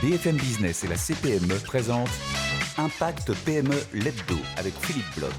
BFM Business et la CPME présentent Impact PME l'Hebdo avec Philippe Bloch.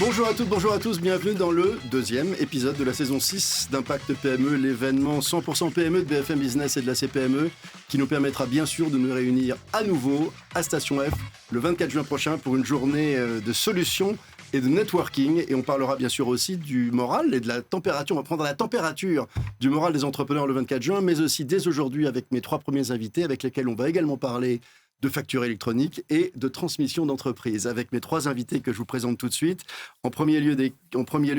Bonjour à toutes, bonjour à tous, bienvenue dans le deuxième épisode de la saison 6 d'Impact PME, l'événement 100% PME de BFM Business et de la CPME qui nous permettra bien sûr de nous réunir à nouveau à Station F le 24 juin prochain pour une journée de solutions et de networking. Et on parlera bien sûr aussi du moral et de la température. On va prendre la température du moral des entrepreneurs le 24 juin, mais aussi dès aujourd'hui avec mes 3 premiers invités avec lesquels on va également parler de facture électronique et de transmission d'entreprise. Avec mes 3 invités que je vous présente tout de suite. En premier lieu,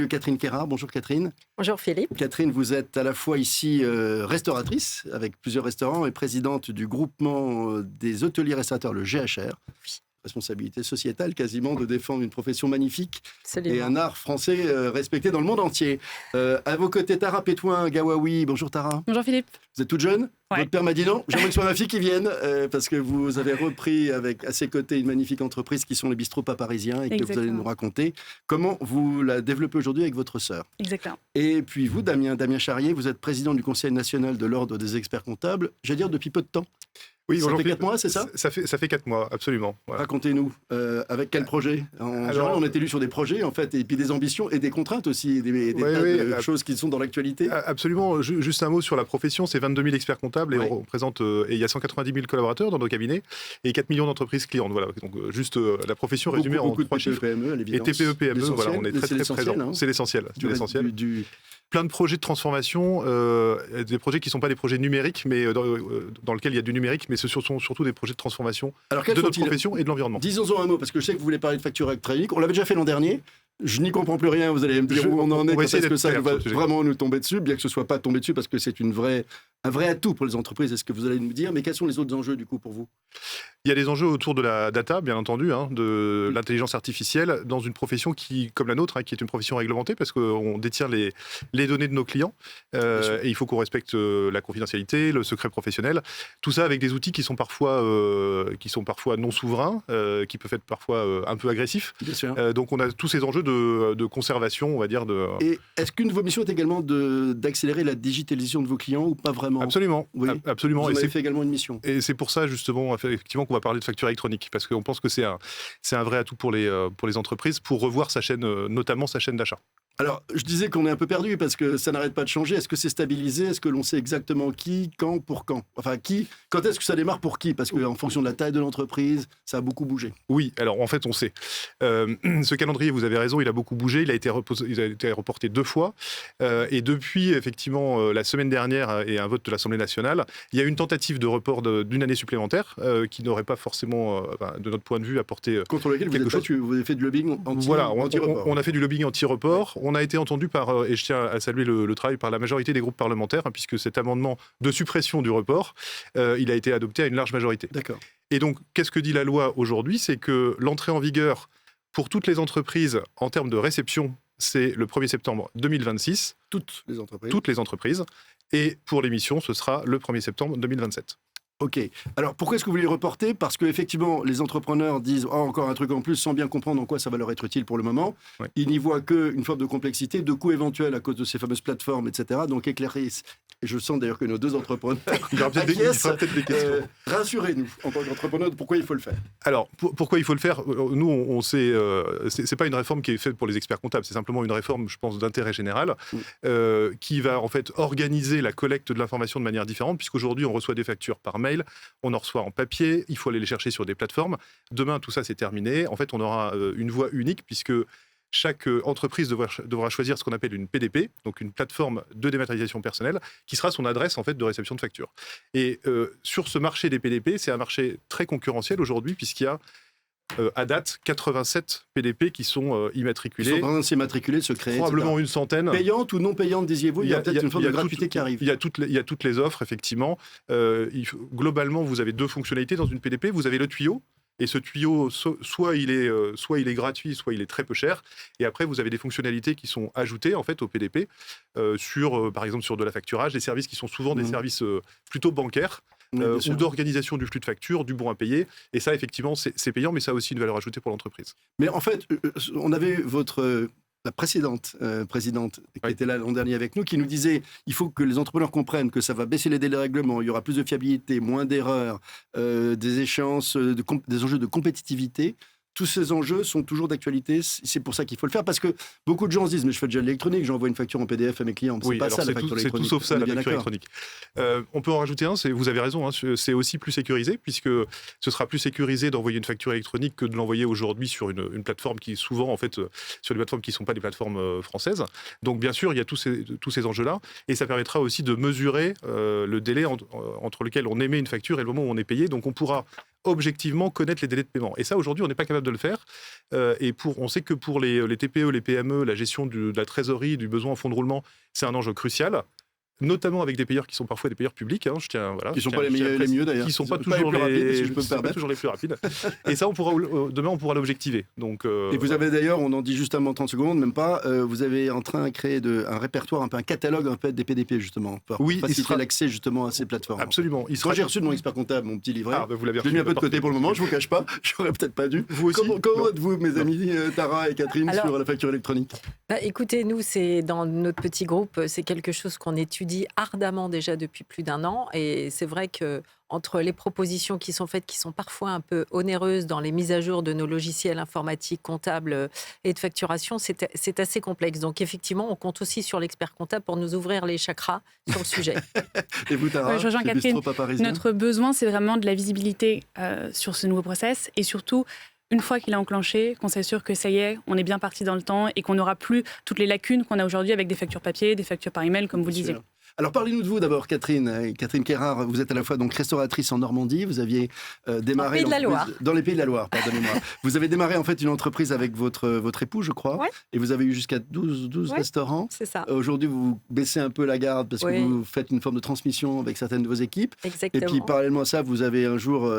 Catherine Kérard. Bonjour Catherine. Bonjour Philippe. Catherine, vous êtes à la fois ici restauratrice avec plusieurs restaurants et présidente du groupement des hôteliers restaurateurs, le GHR. Oui. Responsabilité sociétale quasiment de défendre une profession magnifique. Absolument. Et un art français respecté dans le monde entier. À vos côtés, Tara Pétouin-Gawawi. Bonjour Tara. Bonjour Philippe. Vous êtes toute jeune ? Ouais. Votre père m'a dit non, j'aimerais que ce soit ma fille qui vienne, parce que vous avez repris à ses côtés une magnifique entreprise qui sont les bistrots pas parisiens et que vous allez nous raconter comment vous la développez aujourd'hui avec votre sœur. Exactement. Et puis vous, Damien Charrier, vous êtes président du Conseil national de l'Ordre des experts comptables, j'allais dire depuis peu de temps. Oui, ça fait 4 mois, c'est ça ? Ça fait 4 mois, absolument. Voilà. Racontez-nous, avec quel projet ? En général, on est élu sur des projets, en fait, et puis des ambitions et des contraintes aussi, des choses qui sont dans l'actualité. Absolument. Juste un mot sur la profession, c'est 22 000 experts comptables et on représente, et il y a 190 000 collaborateurs dans nos cabinets et 4 millions d'entreprises clientes. Voilà. Donc juste la profession résumée en 3 chiffres. TPE-PME, à l'évidence. Et TPE-PME, voilà, on est très très présents. Hein. C'est l'essentiel. Plein de projets de transformation, des projets qui ne sont pas des projets numériques, mais dans lesquels il y a du numérique, mais ce sont surtout des projets de transformation de notre profession et de l'environnement. Disons-en un mot, parce que je sais que vous voulez parler de facture électronique. On l'avait déjà fait l'an dernier. Je n'y comprends plus rien, vous allez me dire où on en est, est-ce que ça va vraiment nous tomber dessus, bien que ce ne soit pas tombé dessus, parce que c'est un vrai atout pour les entreprises, est-ce que vous allez nous dire, mais quels sont les autres enjeux du coup pour vous ? Il y a des enjeux autour de la data, bien entendu, de l'intelligence artificielle, dans une profession qui, comme la nôtre, qui est une profession réglementée, parce qu'on détient les données de nos clients, et il faut qu'on respecte la confidentialité, le secret professionnel, tout ça avec des outils qui sont parfois non souverains, qui peuvent être parfois un peu agressifs. Bien sûr. Donc on a tous ces enjeux de conservation, on va dire. Et est-ce qu'une de vos missions est également d'accélérer la digitalisation de vos clients ou pas vraiment ? Absolument. Oui. Absolument. Vous en avez fait également une mission. Et c'est pour ça, justement, effectivement, qu'on va parler de facture électronique, parce qu'on pense que c'est un vrai atout pour les entreprises, pour revoir sa chaîne, notamment sa chaîne d'achat. Alors, je disais qu'on est un peu perdu parce que ça n'arrête pas de changer. Est-ce que c'est stabilisé ? Est-ce que l'on sait exactement qui, quand, pour quand ? Enfin, quand est-ce que ça démarre pour qui ? Parce qu'en fonction de la taille de l'entreprise, ça a beaucoup bougé. Oui, alors en fait, on sait. Ce calendrier, vous avez raison, il a beaucoup bougé. Il a été reporté 2 fois. Et depuis, effectivement, la semaine dernière et un vote de l'Assemblée nationale, il y a une tentative de report d'une année supplémentaire qui n'aurait pas forcément, de notre point de vue, apporté contre lequel vous avez fait du lobbying anti-report. Voilà, on a fait du lobbying anti-report. On a été entendu et je tiens à saluer le travail par la majorité des groupes parlementaires, puisque cet amendement de suppression du report, il a été adopté à une large majorité. D'accord. Et donc, qu'est-ce que dit la loi aujourd'hui ? C'est que l'entrée en vigueur pour toutes les entreprises en termes de réception, c'est le 1er septembre 2026. Toutes les entreprises. Toutes les entreprises. Et pour l'émission, ce sera le 1er septembre 2027. Ok. Alors, pourquoi est-ce que vous voulez reporter ? Parce qu'effectivement, les entrepreneurs disent encore un truc en plus sans bien comprendre en quoi ça va leur être utile pour le moment. Oui. Ils n'y voient qu'une forme de complexité, de coûts éventuels à cause de ces fameuses plateformes, etc. Donc, éclaircissent. Et je sens d'ailleurs que nos 2 entrepreneurs il y aura peut-être des questions. Rassurez-nous, en tant qu'entrepreneurs, pourquoi il faut le faire ? Alors, pourquoi il faut le faire ? Nous, on sait, c'est pas une réforme qui est faite pour les experts comptables, c'est simplement une réforme, je pense, d'intérêt général, qui va en fait organiser la collecte de l'information de manière différente, puisqu'aujourd'hui, on reçoit des factures par mail, on en reçoit en papier, il faut aller les chercher sur des plateformes. Demain, tout ça, c'est terminé. En fait, on aura une voie unique, puisque chaque entreprise devra choisir ce qu'on appelle une PDP, donc une plateforme de dématérialisation personnelle, qui sera son adresse en fait de réception de factures. Et sur ce marché des PDP, c'est un marché très concurrentiel aujourd'hui, puisqu'il y a à date 87 PDP qui sont immatriculés. Ils sont en train de s'immatriculer, de se créer, probablement etc. Une centaine. Payantes ou non payantes, disiez-vous ? Il y a peut-être une forme de gratuité qui arrive. Il y a toutes les offres, effectivement. Globalement, vous avez 2 fonctionnalités dans une PDP. Vous avez le tuyau. Et ce tuyau, soit il est gratuit, soit il est très peu cher. Et après, vous avez des fonctionnalités qui sont ajoutées en fait au PDP, par exemple sur de la facturage, des services qui sont souvent des services plutôt bancaires. Ou d'organisation du flux de factures, du bon à payer. Et ça, effectivement, c'est payant, mais ça a aussi une valeur ajoutée pour l'entreprise. Mais en fait, on avait votre la précédente présidente qui était là l'an dernier avec nous, qui nous disait il faut que les entrepreneurs comprennent que ça va baisser les délais de règlement, il y aura plus de fiabilité, moins d'erreurs, des échéances, des enjeux de compétitivité. Tous ces enjeux sont toujours d'actualité. C'est pour ça qu'il faut le faire. Parce que beaucoup de gens se disent, mais je fais déjà de l'électronique, j'envoie une facture en PDF à mes clients. C'est pas ça la facture électronique. C'est tout sauf ça la facture électronique. On peut en rajouter un, vous avez raison, c'est aussi plus sécurisé, puisque ce sera plus sécurisé d'envoyer une facture électronique que de l'envoyer aujourd'hui sur une plateforme qui est souvent, en fait, sur des plateformes qui ne sont pas des plateformes françaises. Donc, bien sûr, il y a tous ces enjeux-là. Et ça permettra aussi de mesurer le délai entre lequel on émet une facture et le moment où on est payé. Donc, on pourra objectivement connaître les délais de paiement. Et ça, aujourd'hui, on n'est pas capable de le faire. On sait que pour les TPE, les PME, la gestion de la trésorerie, du besoin en fonds de roulement, c'est un enjeu crucial. Notamment avec des payeurs qui sont parfois des payeurs publics. Qui ne sont pas les mieux d'ailleurs. Qui ne sont pas toujours les plus rapides. Et ça, demain, on pourra l'objectiver. Et vous avez d'ailleurs, on en dit justement 30 secondes, même pas, vous avez en train de créer un répertoire, un catalogue des PDP justement, pour faciliter l'accès justement à ces plateformes. Absolument. Quand j'ai reçu de mon expert comptable mon petit livret, vous l'avez je l'ai mis un peu de côté pour le moment, je ne vous cache pas, j'aurais peut-être pas dû. Vous aussi. Comment êtes-vous, mes amis Tara et Catherine, sur la facture électronique? Écoutez, nous, c'est dans notre petit groupe, c'est quelque chose qu'on étudie ardemment déjà depuis plus d'1 an, et c'est vrai que entre les propositions qui sont faites, qui sont parfois un peu onéreuses dans les mises à jour de nos logiciels informatiques, comptables et de facturation, c'est assez complexe. Donc effectivement, on compte aussi sur l'expert comptable pour nous ouvrir les chakras sur le sujet. Et vous, Tara, je rejoins Catherine. Notre besoin, c'est vraiment de la visibilité sur ce nouveau process, et surtout une fois qu'il est enclenché, qu'on s'assure que ça y est, on est bien parti dans le temps et qu'on n'aura plus toutes les lacunes qu'on a aujourd'hui avec des factures papier, des factures par email, comme vous le disiez. Alors parlez-nous de vous d'abord, Catherine. Catherine Kérard, vous êtes à la fois donc restauratrice en Normandie. Vous aviez démarré dans les Pays de la Loire. Pardonnez-moi. Vous avez démarré en fait une entreprise avec votre époux, je crois, et vous avez eu jusqu'à 12 restaurants. C'est ça. Aujourd'hui, vous baissez un peu la garde parce que vous faites une forme de transmission avec certaines de vos équipes. Exactement. Et puis parallèlement à ça, vous avez un jour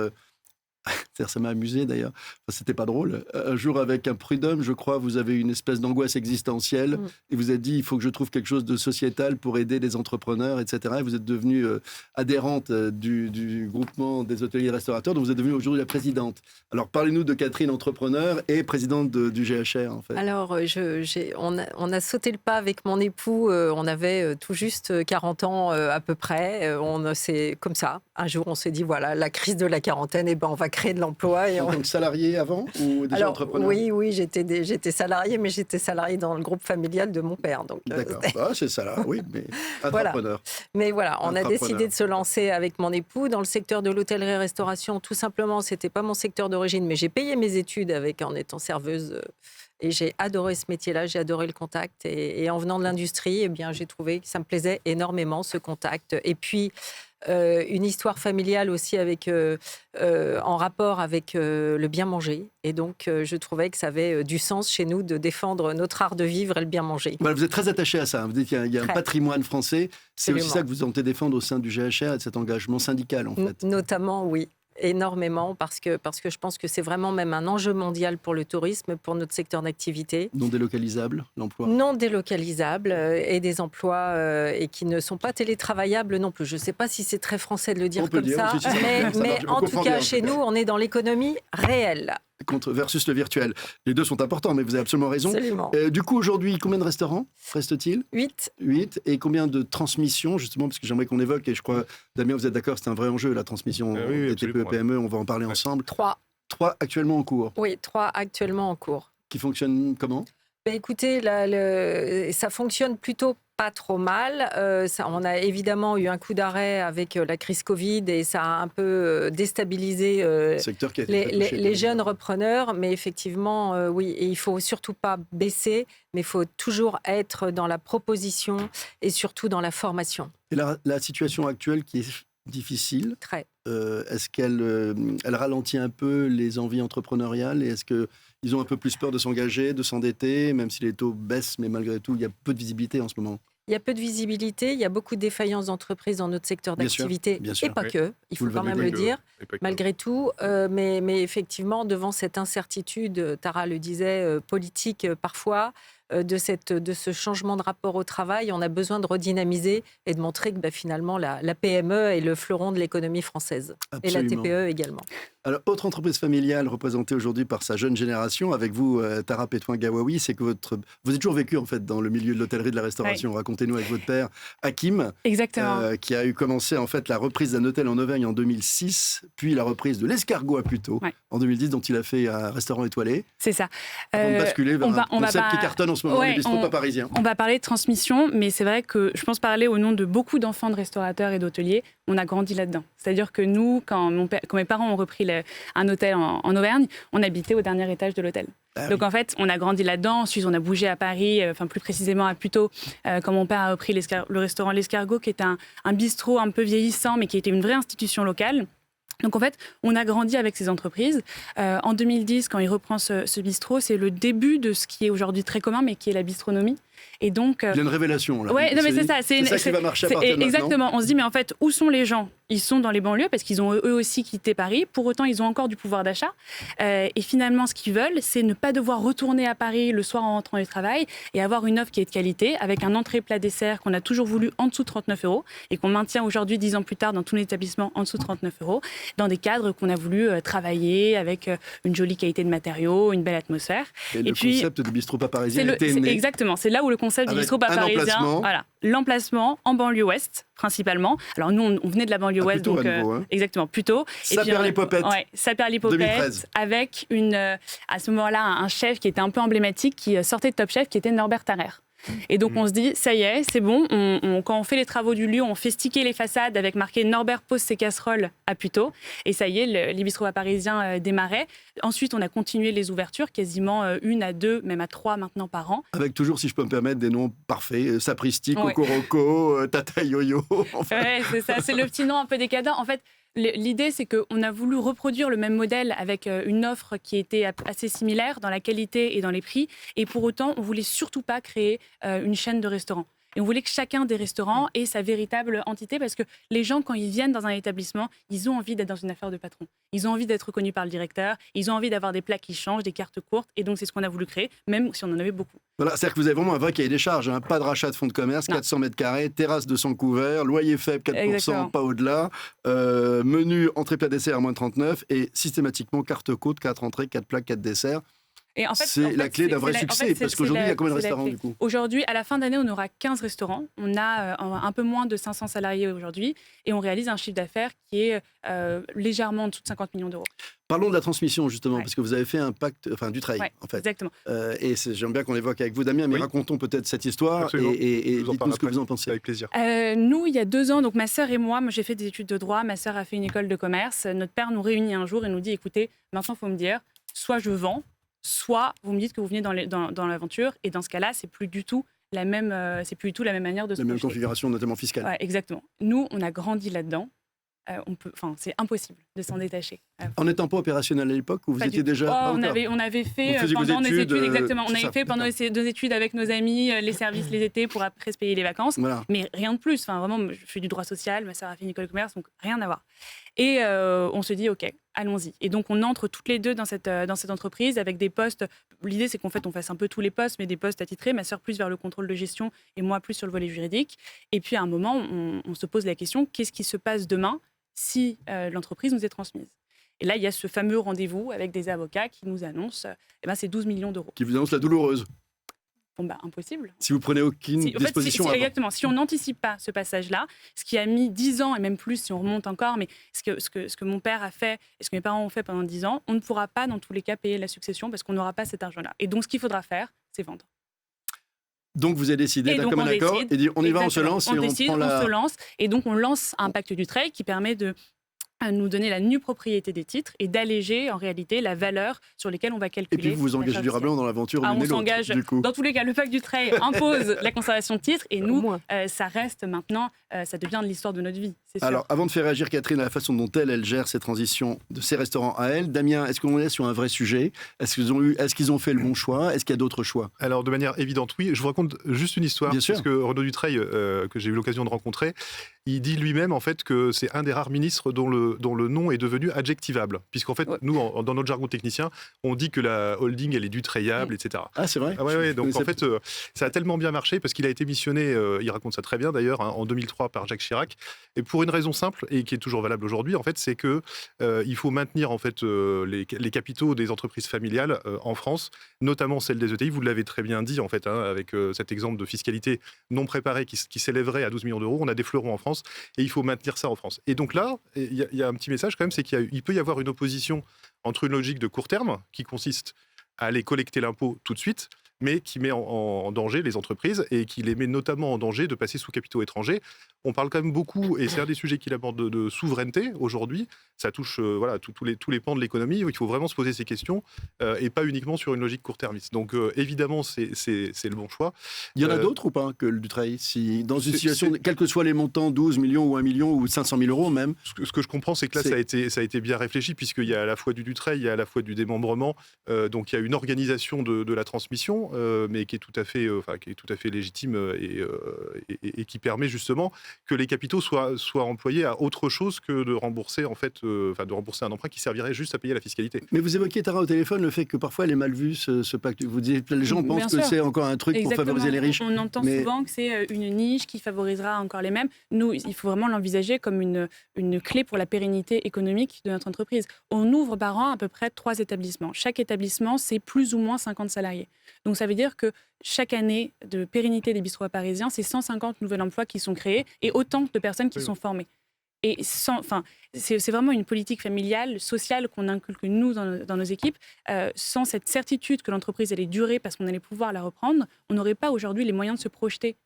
ça m'a amusé d'ailleurs, c'était pas drôle. Un jour avec un prud'homme, je crois, vous avez une espèce d'angoisse existentielle et vous êtes dit, il faut que je trouve quelque chose de sociétal pour aider les entrepreneurs, etc. Et vous êtes devenue adhérente du groupement des hôteliers et restaurateurs, dont vous êtes devenue aujourd'hui la présidente. Alors parlez-nous de Catherine, entrepreneur et présidente du GHR en fait. Alors on a sauté le pas avec mon époux, on avait tout juste 40 ans à peu près. C'est comme ça, un jour on s'est dit, voilà, la crise de la quarantaine, on va créer de l'emploi. En tant que salarié avant ou déjà entrepreneur? Oui, j'étais salarié, mais j'étais salarié dans le groupe familial de mon père. D'accord, c'est ça là, oui, mais entrepreneur. Voilà. Mais voilà, on a décidé de se lancer avec mon époux dans le secteur de l'hôtellerie-restauration. Tout simplement, c'était pas mon secteur d'origine, mais j'ai payé mes études en étant serveuse. Et j'ai adoré ce métier-là, j'ai adoré le contact. Et en venant de l'industrie, j'ai trouvé que ça me plaisait énormément, ce contact. Et puis, une histoire familiale aussi en rapport avec le bien manger. Et donc, je trouvais que ça avait du sens chez nous de défendre notre art de vivre et le bien manger. Voilà, vous êtes très attaché à ça. Vous dites qu'il y a un patrimoine français. C'est aussi ça que vous tentez défendre au sein du GHR et de cet engagement syndical, en fait. Notamment, oui. Énormément, parce que je pense que c'est vraiment même un enjeu mondial pour le tourisme, pour notre secteur d'activité. Non délocalisable, l'emploi? Non délocalisable, et des emplois et qui ne sont pas télétravaillables non plus. Je ne sais pas si c'est très français de le dire comme ça, mais en tout cas, chez nous, on est dans l'économie réelle. Versus le virtuel. Les deux sont importants, mais vous avez absolument raison. Absolument. Du coup, aujourd'hui, combien de restaurants reste-t-il? 8. Et combien de transmissions, justement, parce que j'aimerais qu'on évoque, et je crois, Damien, vous êtes d'accord, c'est un vrai enjeu, la transmission des TPE, PME, on va en parler ensemble. 3 actuellement en cours? Oui, 3 actuellement en cours. Qui fonctionnent comment? Écoutez, ça fonctionne plutôt pas trop mal. On a évidemment eu un coup d'arrêt avec la crise Covid et ça a un peu déstabilisé les jeunes repreneurs. Mais effectivement, oui, et il ne faut surtout pas baisser, mais il faut toujours être dans la proposition et surtout dans la formation. Et la situation actuelle qui est difficile, très. Est-ce qu'elle ralentit un peu les envies entrepreneuriales et est-ce qu'ils ont un peu plus peur de s'engager, de s'endetter, même si les taux baissent, mais malgré tout, il y a peu de visibilité en ce moment? Il y a peu de visibilité, il y a beaucoup de défaillances d'entreprises dans notre secteur d'activité, et pas que, il faut quand même le dire, malgré tout. Mais effectivement, devant cette incertitude, Tara le disait, politique parfois, de ce changement de rapport au travail, on a besoin de redynamiser et de montrer que finalement la PME est le fleuron de l'économie française. Absolument. Et la TPE également. Alors, autre entreprise familiale représentée aujourd'hui par sa jeune génération, avec vous, Tara Pétoin-Gawawi, c'est que vous avez toujours vécu en fait dans le milieu de l'hôtellerie, de la restauration. Racontez-nous avec votre père, Hakim, qui a eu commencé en fait la reprise d'un hôtel en Auvergne en 2006, puis la reprise de l'Escargot à Puteaux en 2010, dont il a fait un restaurant étoilé. C'est ça. Avant de basculer vers un concept qui cartonne en ce moment, les bistrots pas parisiens. On va parler de transmission, mais c'est vrai que je pense parler au nom de beaucoup d'enfants de restaurateurs et d'hôteliers. On a grandi là-dedans. C'est-à-dire que nous, quand mes parents ont repris un hôtel en Auvergne, on habitait au dernier étage de l'hôtel. Donc en fait, on a grandi là-dedans. Ensuite, on a bougé à Paris, plus précisément à Puteaux, quand mon père a repris le restaurant L'Escargot, qui était un bistrot un peu vieillissant, mais qui était une vraie institution locale. Donc en fait, on a grandi avec ces entreprises. En 2010, quand il reprend ce bistrot, c'est le début de ce qui est aujourd'hui très commun, mais qui est la bistronomie. Et donc, il y a une révélation là. Ouais, non, mais c'est ça. C'est ça qui va marcher à partir de maintenant. Exactement. On se dit, mais en fait, où sont les gens ? Ils sont dans les banlieues parce qu'ils ont eux aussi quitté Paris. Pour autant, ils ont encore du pouvoir d'achat. Et finalement, ce qu'ils veulent, c'est ne pas devoir retourner à Paris le soir en rentrant du travail et avoir une offre qui est de qualité, avec un entrée plat dessert qu'on a toujours voulu en dessous de 39 € et qu'on maintient aujourd'hui, 10 ans plus tard, dans tous les établissements en dessous de 39 €, dans des cadres qu'on a voulu travailler avec une jolie qualité de matériaux, une belle atmosphère. Et le concept du bistrot pas parisien était né. Exactement. C'est là où le concept du bistrot pas parisien. Voilà. L'emplacement en banlieue ouest, principalement. Alors nous, on venait de la banlieue ouest, donc exactement, Puteaux. Saper-les-Popettes. Saper-les-Popettes, 2013. Avec à ce moment-là un chef qui était un peu emblématique, qui sortait de Top Chef, qui était Norbert Tarrer. Et donc on se dit, ça y est, c'est bon, quand on fait les travaux du lieu, on fait sticker les façades avec marqué Norbert pose ses casseroles à Puteaux. Et ça y est, les bistrots parisiens démarraient. Ensuite, on a continué les ouvertures, quasiment 1 à 2, même à 3 maintenant par an. Avec toujours, si je peux me permettre, des noms parfaits. Sapristi, Cocoroco, Tata Yo-Yo. Enfin. Ouais, c'est ça, c'est le petit nom un peu décadent. En fait, l'idée, c'est qu'on a voulu reproduire le même modèle avec une offre qui était assez similaire dans la qualité et dans les prix. Et pour autant, on ne voulait surtout pas créer une chaîne de restaurants. Et on voulait que chacun des restaurants ait sa véritable entité, parce que les gens, quand ils viennent dans un établissement, ils ont envie d'être dans une affaire de patron. Ils ont envie d'être reconnus par le directeur, ils ont envie d'avoir des plats qui changent, des cartes courtes. Et donc, c'est ce qu'on a voulu créer, même si on en avait beaucoup. Voilà, c'est-à-dire que vous avez vraiment un vrai cahier des charges. Pas de rachat de fonds de commerce, 400 mètres carrés, terrasse de 100 couverts, loyer faible, 4%, exactement. Pas au-delà, menu entrée plat dessert à moins de 39 et systématiquement carte côte, 4 entrées, 4 plats, 4 desserts. Et en fait, c'est la clé d'un vrai succès, parce qu'aujourd'hui, il y a combien de restaurants du coup ? Aujourd'hui, à la fin d'année, on aura 15 restaurants. On a un peu moins de 500 salariés aujourd'hui et on réalise un chiffre d'affaires qui est légèrement en dessous de 50 millions d'euros. Parlons de la transmission, justement, parce que vous avez fait un pacte, du trail, en fait. Exactement. Et j'aime bien qu'on évoque avec vous, Damien, mais racontons peut-être cette histoire et dites-nous ce que vous en pensez. Avec plaisir. Nous, il y a 2 ans, donc ma sœur et moi, j'ai fait des études de droit, ma sœur a fait une école de commerce. Notre père nous réunit un jour et nous dit, écoutez, maintenant, il faut me dire, soit je vends, soit vous me dites que vous venez dans l'aventure, et dans ce cas-là, c'est plus du tout la même manière de se projeter. La même configuration, notamment fiscale. Ouais, exactement. Nous, on a grandi là-dedans. C'est impossible de s'en détacher. En n'étant pas opérationnel à l'époque, où vous étiez déjà... on avait fait pendant nos études, exactement. On avait fait pendant nos études avec nos amis, les services les étés pour après se payer les vacances. Voilà. Mais rien de plus. Vraiment, je fais du droit social, ma sœur a fait une école de commerce, donc rien à voir. Et on se dit, OK, allons-y. Et donc, on entre toutes les deux dans cette entreprise avec des postes. L'idée, c'est qu'en fait, on fasse un peu tous les postes, mais des postes attitrés. Ma sœur plus vers le contrôle de gestion et moi plus sur le volet juridique. Et puis, à un moment, on se pose la question, qu'est-ce qui se passe demain si l'entreprise nous est transmise ? Et là, il y a ce fameux rendez-vous avec des avocats qui nous annoncent, c'est 12 millions d'euros. Qui vous annoncent la douloureuse. Impossible. Si vous prenez aucune disposition. Exactement. Si on n'anticipe pas ce passage-là, ce qui a mis 10 ans, et même plus si on remonte encore, mais ce que mon père a fait et ce que mes parents ont fait pendant 10 ans, on ne pourra pas dans tous les cas payer la succession parce qu'on n'aura pas cet argent-là. Et donc, ce qu'il faudra faire, c'est vendre. Donc, vous avez décidé d'un commun accord et dit on y va, on se lance. On se lance. Et donc, on lance un pacte du trail qui permet de nous donner la nue propriété des titres et d'alléger en réalité la valeur sur lesquelles on va calculer. Et puis vous vous engagez durablement dans l'aventure. On s'engage. Dans tous les cas, le pacte du trail impose la conservation de titres et nous, ça reste maintenant, ça devient de l'histoire de notre vie. C'est sûr. Alors, avant de faire réagir Catherine à la façon dont elle gère ces transitions de ses restaurants à elle, Damien, est-ce qu'on est sur un vrai sujet ? Est-ce qu'ils ont fait le bon choix ? Est-ce qu'il y a d'autres choix ? Alors, de manière évidente, oui. Je vous raconte juste une histoire. Bien sûr. Parce que Renaud Dutreil, que j'ai eu l'occasion de rencontrer, il dit lui-même en fait que c'est un des rares ministres dont le nom est devenu adjectivable, puisqu'en fait nous dans notre jargon technicien on dit que la holding elle est dutrayable, etc. Ah c'est vrai. Ouais, donc en fait ça a tellement bien marché parce qu'il a été missionné, il raconte ça très bien d'ailleurs, en 2003 par Jacques Chirac, et pour une raison simple et qui est toujours valable aujourd'hui en fait, c'est que il faut maintenir en fait les capitaux des entreprises familiales en France, notamment celles des ETI. Vous l'avez très bien dit en fait, avec cet exemple de fiscalité non préparée qui s'élèverait à 12 millions d'euros. On a des fleurons en France et il faut maintenir ça en France. Et donc là, il y a un petit message quand même, c'est qu'il peut y avoir une opposition entre une logique de court terme qui consiste à aller collecter l'impôt tout de suite, mais qui met en danger les entreprises et qui les met notamment en danger de passer sous capitaux étrangers. On parle quand même beaucoup, et c'est un des sujets qu'il aborde, de souveraineté aujourd'hui. Ça touche tous les pans de l'économie. Il faut vraiment se poser ces questions et pas uniquement sur une logique court-termiste. Donc évidemment, c'est le bon choix. Il y en a d'autres ou pas que le Dutreil, si dans une situation, quels que soient les montants, 12 millions ou 1 million ou 500 000 euros même. Ce que je comprends, c'est que là, ça a été bien réfléchi, puisqu'il y a à la fois du Dutreil, il y a à la fois du démembrement. Donc il y a une organisation de la transmission, mais qui est tout à fait légitime et qui permet justement que les capitaux soient employés à autre chose que de rembourser un emprunt qui servirait juste à payer la fiscalité. Mais vous évoquiez, Tara, au téléphone, le fait que parfois elle est mal vue, ce pacte. Vous disiez, les gens pensent que c'est encore un truc pour favoriser les riches. On entend souvent que c'est une niche qui favorisera encore les mêmes. Nous, il faut vraiment l'envisager comme une clé pour la pérennité économique de notre entreprise. On ouvre par an à peu près 3 établissements. Chaque établissement, c'est plus ou moins 50 salariés. Donc ça veut dire que chaque année de pérennité des bistrots parisiens, c'est 150 nouveaux emplois qui sont créés et autant de personnes qui sont formées. Et c'est vraiment une politique familiale, sociale qu'on inculque nous dans nos équipes. Sans cette certitude que l'entreprise allait durer parce qu'on allait pouvoir la reprendre, on n'aurait pas aujourd'hui les moyens de se projeter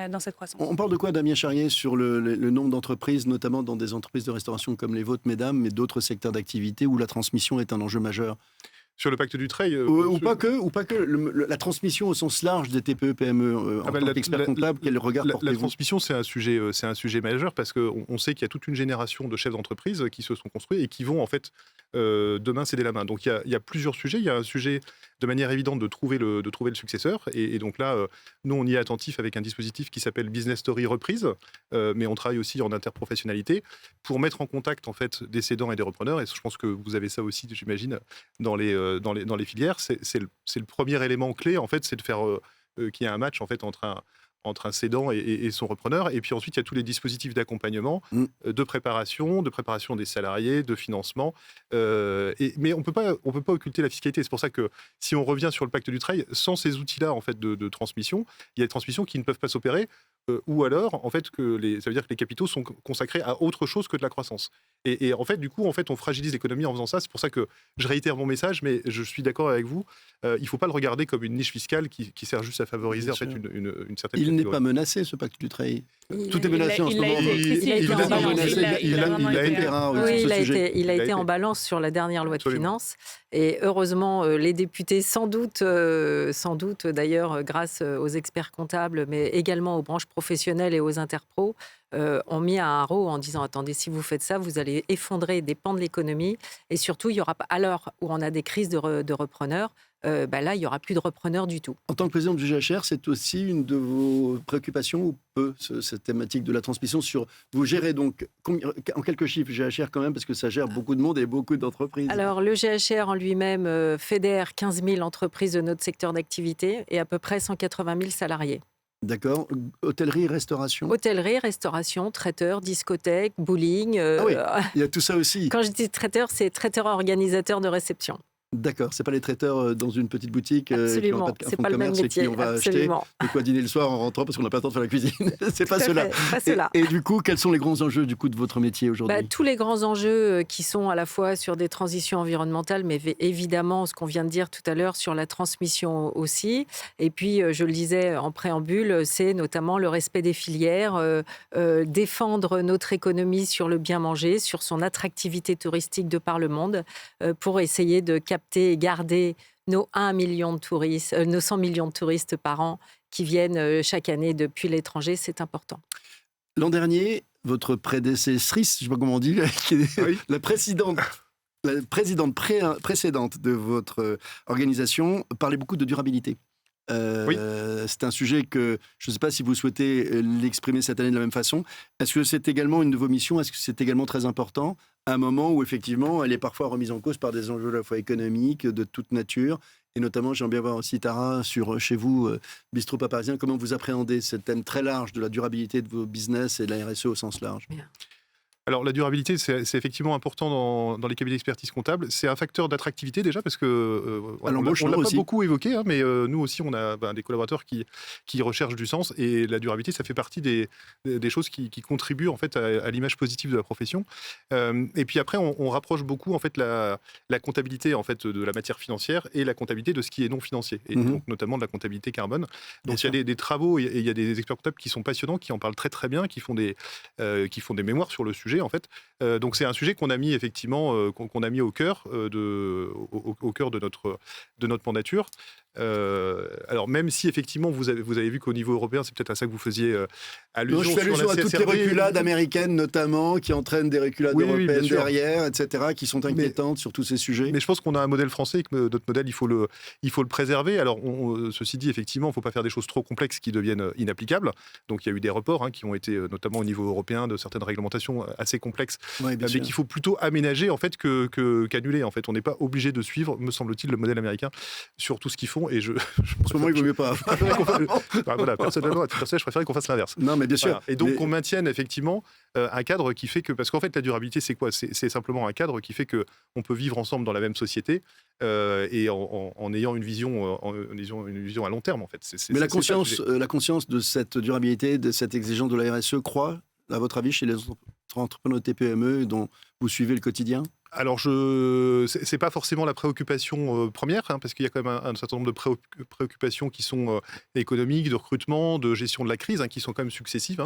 dans cette croissance. On parle de quoi, Damien Charrier, sur le nombre d'entreprises, notamment dans des entreprises de restauration comme les vôtres, mesdames, mais d'autres secteurs d'activité où la transmission est un enjeu majeur? Sur le pacte Dutreil ou pas que la transmission au sens large des TPE-PME en tant qu'expert comptable, quel regard portez-vous? La transmission, c'est un sujet majeur parce qu'on sait qu'il y a toute une génération de chefs d'entreprise qui se sont construits et qui vont en fait demain céder la main. Donc il y a plusieurs sujets. Il y a un sujet de manière évidente de trouver le successeur. Et donc là, nous, on y est attentif avec un dispositif qui s'appelle Business Story Reprise, mais on travaille aussi en interprofessionnalité pour mettre en contact en fait des cédants et des repreneurs. Et je pense que vous avez ça aussi, j'imagine, dans les filières. C'est le premier élément clé, en fait, c'est de faire qu'il y ait un match en fait entre un cédant et son repreneur. Et puis ensuite, il y a tous les dispositifs d'accompagnement, de préparation des salariés, de financement. Mais on peut pas occulter la fiscalité. C'est pour ça que si on revient sur le pacte Dutreil, sans ces outils-là en fait de transmission, il y a des transmissions qui ne peuvent pas s'opérer. Ou alors, en fait, ça veut dire que les capitaux sont consacrés à autre chose que de la croissance. Et en fait, du coup, on fragilise l'économie en faisant ça. C'est pour ça que je réitère mon message, mais je suis d'accord avec vous. Il ne faut pas le regarder comme une niche fiscale qui sert juste à favoriser en fait, une certaine... Il n'est pas menacé, ce pacte Dutreil. Tout est menacé en ce moment. Il a été en balance sur la dernière loi de finances. Et heureusement, les députés, sans doute d'ailleurs, grâce aux experts comptables, mais également aux branches professionnelles et aux interpros, ont mis à haro en disant « Attendez, si vous faites ça, vous allez effondrer des pans de l'économie. » Et surtout, il y aura pas, à l'heure où on a des crises de repreneurs, là, il n'y aura plus de repreneurs du tout. En tant que président du GHR, c'est aussi une de vos préoccupations ou peu, cette thématique de la transmission sur... Vous gérez donc, en quelques chiffres, GHR quand même, parce que ça gère beaucoup de monde et beaucoup d'entreprises. Alors, le GHR en lui-même fédère 15 000 entreprises de notre secteur d'activité et à peu près 180 000 salariés. D'accord. Hôtellerie, restauration. Hôtellerie, restauration, traiteur, discothèque, bowling. Ah oui, il y a tout ça aussi. Quand je dis traiteur, c'est traiteur organisateur de réception. D'accord, c'est pas les traiteurs dans une petite boutique qui n'ont pas de c'est pas le même métier. Et qui on va acheter de quoi dîner le soir en rentrant parce qu'on n'a pas le temps de faire la cuisine. C'est pas cela. Et du coup, quels sont les grands enjeux du coup de votre métier aujourd'hui? Tous les grands enjeux qui sont à la fois sur des transitions environnementales, mais évidemment ce qu'on vient de dire tout à l'heure sur la transmission aussi. Et puis, je le disais en préambule, c'est notamment le respect des filières, défendre notre économie sur le bien manger, sur son attractivité touristique de par le monde, pour essayer de capter et garder nos 1 million de touristes, nos 100 millions de touristes par an qui viennent chaque année depuis l'étranger, c'est important. L'an dernier, votre prédécessrice, je ne sais pas comment on dit, la présidente précédente de votre organisation parlait beaucoup de durabilité. Oui. C'est un sujet que je ne sais pas si vous souhaitez l'exprimer cette année de la même façon. Est-ce que c'est également une de vos missions? Est-ce que c'est également très important à un moment où effectivement elle est parfois remise en cause par des enjeux à la fois économiques, de toute nature, et notamment j'aimerais bien voir aussi Tara sur chez vous, Bistrot Pas Parisien, comment vous appréhendez ce thème très large de la durabilité de vos business et de la RSE au sens large? Alors la durabilité, c'est effectivement important dans les cabinets d'expertise comptable. C'est un facteur d'attractivité déjà parce que on ne l'a pas beaucoup évoqué, mais nous aussi on a des collaborateurs qui recherchent du sens, et la durabilité ça fait partie des choses qui contribuent en fait à l'image positive de la profession. Et puis après on rapproche beaucoup en fait la comptabilité en fait de la matière financière et la comptabilité de ce qui est non financier, et donc notamment de la comptabilité carbone. Donc il y a des travaux, il y a des experts comptables qui sont passionnants, qui en parlent très très bien, qui font des mémoires sur le sujet en fait. Donc c'est un sujet qu'on a mis effectivement qu'on a mis au cœur au cœur de notre mandature. Alors même si effectivement vous avez vu qu'au niveau européen, c'est peut-être à ça que vous faisiez allusion. Je fais allusion à toutes les reculades américaines notamment, qui entraînent des reculades européennes derrière, etc., qui sont inquiétantes sur tous ces sujets. Mais je pense qu'on a un modèle français et que notre modèle, il faut le préserver. Alors ceci dit, effectivement, il ne faut pas faire des choses trop complexes qui deviennent inapplicables. Donc il y a eu des reports qui ont été notamment au niveau européen de certaines réglementations assez complexes, mais qu'il faut plutôt aménager en fait qu'annuler. En fait, on n'est pas obligé de suivre, me semble-t-il, le modèle américain sur tout ce qu'ils font. Et en ce moment, il vaut mieux pas. Voilà, personnellement, je préférais qu'on fasse l'inverse. Non, mais bien sûr. Voilà. Et donc, qu'on maintienne effectivement un cadre qui fait que, parce qu'en fait, la durabilité, c'est quoi? C'est simplement un cadre qui fait que on peut vivre ensemble dans la même société et en ayant une vision à long terme, en fait. Mais la conscience de cette durabilité, de cette exigence de la RSE croît, à votre avis, chez les entrepreneurs TPE dont vous suivez le quotidien? Alors, c'est pas forcément la préoccupation première, parce qu'il y a quand même un certain nombre de préoccupations qui sont économiques, de recrutement, de gestion de la crise, qui sont quand même successives.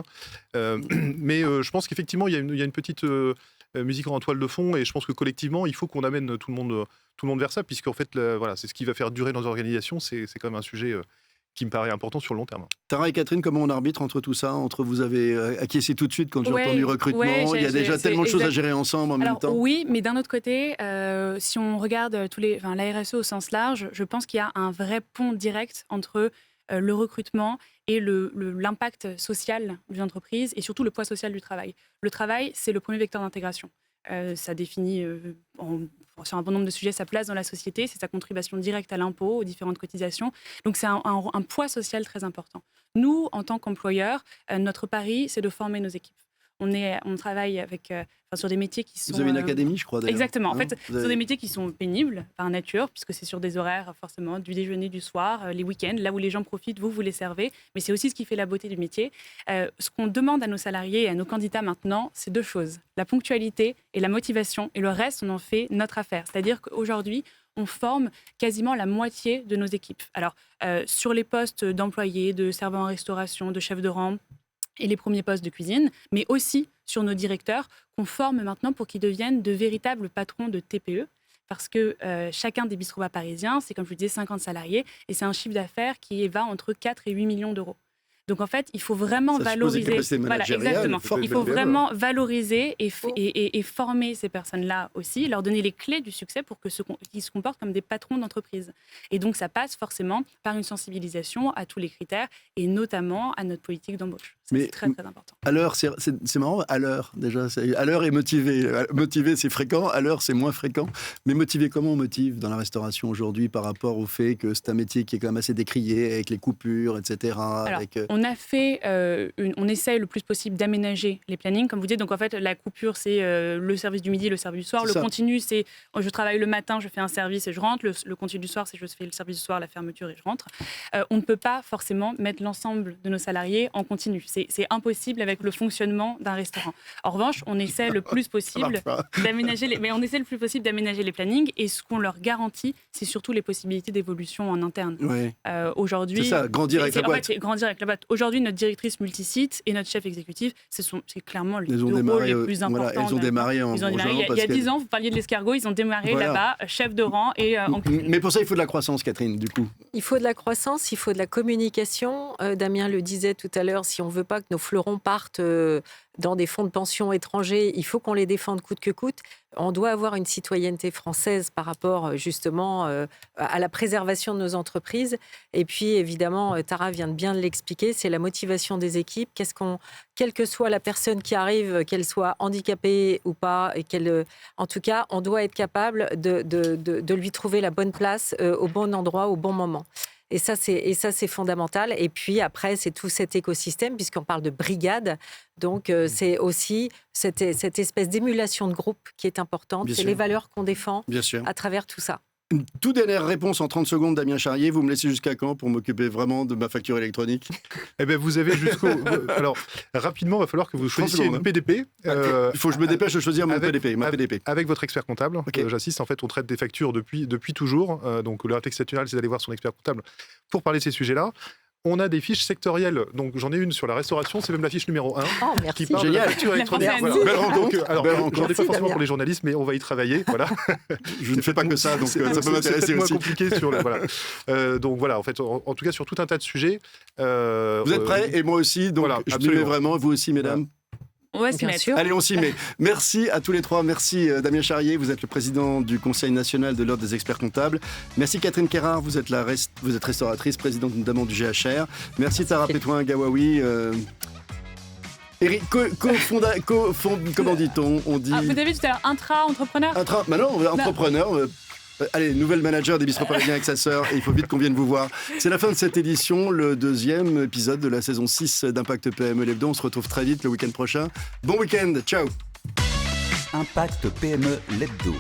Mais je pense qu'effectivement, il y a une petite musique en toile de fond, et je pense que collectivement, il faut qu'on amène tout le monde vers ça, puisqu'en fait, c'est ce qui va faire durer nos organisations. C'est quand même un sujet qui me paraît important sur le long terme. Tara et Catherine, comment on arbitre entre tout ça? Vous avez acquiescé tout de suite quand j'ai entendu recrutement, il y a déjà tellement de choses à gérer ensemble en même temps. Oui, mais d'un autre côté, si on regarde la RSE au sens large, je pense qu'il y a un vrai pont direct entre le recrutement et l'impact social d'une entreprise, et surtout le poids social du travail. Le travail, c'est le premier vecteur d'intégration. Ça définit sur un bon nombre de sujets sa place dans la société, c'est sa contribution directe à l'impôt, aux différentes cotisations. Donc c'est un poids social très important. Nous, en tant qu'employeurs, notre pari, c'est de former nos équipes. On travaille sur des métiers qui sont... Vous avez une académie, je crois, d'ailleurs. Exactement. En fait, sur des métiers qui sont pénibles par nature, puisque c'est sur des horaires, forcément, du déjeuner, du soir, les week-ends, là où les gens profitent, vous les servez. Mais c'est aussi ce qui fait la beauté du métier. Ce qu'on demande à nos salariés et à nos candidats maintenant, c'est 2 choses. La ponctualité et la motivation. Et le reste, on en fait notre affaire. C'est-à-dire qu'aujourd'hui, on forme quasiment la moitié de nos équipes. Alors, sur les postes d'employés, de serveurs en restauration, de chefs de rang, et les premiers postes de cuisine, mais aussi sur nos directeurs qu'on forme maintenant pour qu'ils deviennent de véritables patrons de TPE. Parce que chacun des bistrots parisiens, c'est comme je vous disais, 50 salariés, et c'est un chiffre d'affaires qui va entre 4 et 8 millions d'euros. Donc en fait, il faut vraiment valoriser. Voilà, exactement. Il faut vraiment valoriser et former ces personnes-là aussi, leur donner les clés du succès pour qu'ils se comportent comme des patrons d'entreprise. Et donc ça passe forcément par une sensibilisation à tous les critères et notamment à notre politique d'embauche. C'est très très important. À l'heure, c'est marrant. À l'heure déjà, à l'heure est motivé. Motivé, c'est fréquent. À l'heure, c'est moins fréquent. Mais motivé, comment on motive dans la restauration aujourd'hui par rapport au fait que c'est un métier qui est quand même assez décrié avec les coupures, etc. Alors, on essaye le plus possible d'aménager les plannings, comme vous dites. Donc en fait, la coupure, c'est le service du midi, le service du soir. Le continu, c'est je travaille le matin, je fais un service et je rentre. Le continu du soir, c'est je fais le service du soir, la fermeture et je rentre. On ne peut pas forcément mettre l'ensemble de nos salariés en continu. C'est impossible avec le fonctionnement d'un restaurant. En revanche, on essaie le plus possible d'aménager les plannings, et ce qu'on leur garantit, c'est surtout les possibilités d'évolution en interne. Ouais. Aujourd'hui, c'est ça, grandir avec la boîte. Grandir avec la boîte. Aujourd'hui, notre directrice multisite et notre chef exécutif, c'est clairement les 2 rôles les plus importants. Ils ont démarré il y a 10 ans, vous parliez de l'escargot, ils ont démarré là-bas, chef de rang et en cuisine. Mais pour ça, il faut de la croissance, Catherine, du coup. Il faut de la croissance, il faut de la communication. Damien le disait tout à l'heure, si on ne veut pas que nos fleurons partent dans des fonds de pension étrangers, il faut qu'on les défende coûte que coûte. On doit avoir une citoyenneté française par rapport justement à la préservation de nos entreprises. Et puis évidemment, Tara vient de bien l'expliquer, c'est la motivation des équipes. Quelle que soit la personne qui arrive, qu'elle soit handicapée ou pas, et en tout cas, on doit être capable de lui trouver la bonne place au bon endroit, au bon moment. Et ça, c'est fondamental. Et puis après, c'est tout cet écosystème, puisqu'on parle de brigade. Donc, c'est aussi cette espèce d'émulation de groupe qui est importante. C'est les valeurs qu'on défend à travers tout ça. Une toute dernière réponse en 30 secondes, Damien Charrier. Vous me laissez jusqu'à quand pour m'occuper vraiment de ma facture électronique ? Eh bien, vous avez jusqu'au... Alors, rapidement, il va falloir que vous choisissiez une PDP. Il faut que je me dépêche de choisir mon PDP, ma PDP. Avec votre expert comptable. Okay. J'insiste, en fait, on traite des factures depuis toujours. Donc, le réflexe naturel, c'est d'aller voir son expert comptable pour parler de ces sujets-là. On a des fiches sectorielles, donc j'en ai une sur la restauration, c'est même la fiche numéro 1, qui parle de la facture électronique. Voilà. Belle rencontre. Alors, j'en ai pas forcément pour les journalistes, mais on va y travailler. Voilà. Je ne fais pas que ça, donc ça peut m'intéresser aussi. C'est moins compliqué sur donc voilà, en fait, en tout cas sur tout un tas de sujets. Vous êtes prêts ? Et moi aussi, donc voilà, je m'y mets vraiment, vous aussi, mesdames. On va s'y mettre. Allez, on s'y met. Merci à tous les trois. Merci Damien Charrier, vous êtes le président du Conseil national de l'Ordre des experts comptables. Merci Catherine Kérard, vous êtes restauratrice, présidente notamment du GHR. Merci Tara Pétoin-Gawawi. Eric, comment dit-on ? On dit... vous avez dit tout à l'heure intra-entrepreneur ? Entrepreneur. Allez, nouvelle manager des Bistrots Parisiens avec sa sœur, et il faut vite qu'on vienne vous voir. C'est la fin de cette édition, le 2e épisode de la saison 6 d'Impact PME l'Hebdo. On se retrouve très vite le week-end prochain. Bon week-end, ciao. Impact PME l'Hebdo.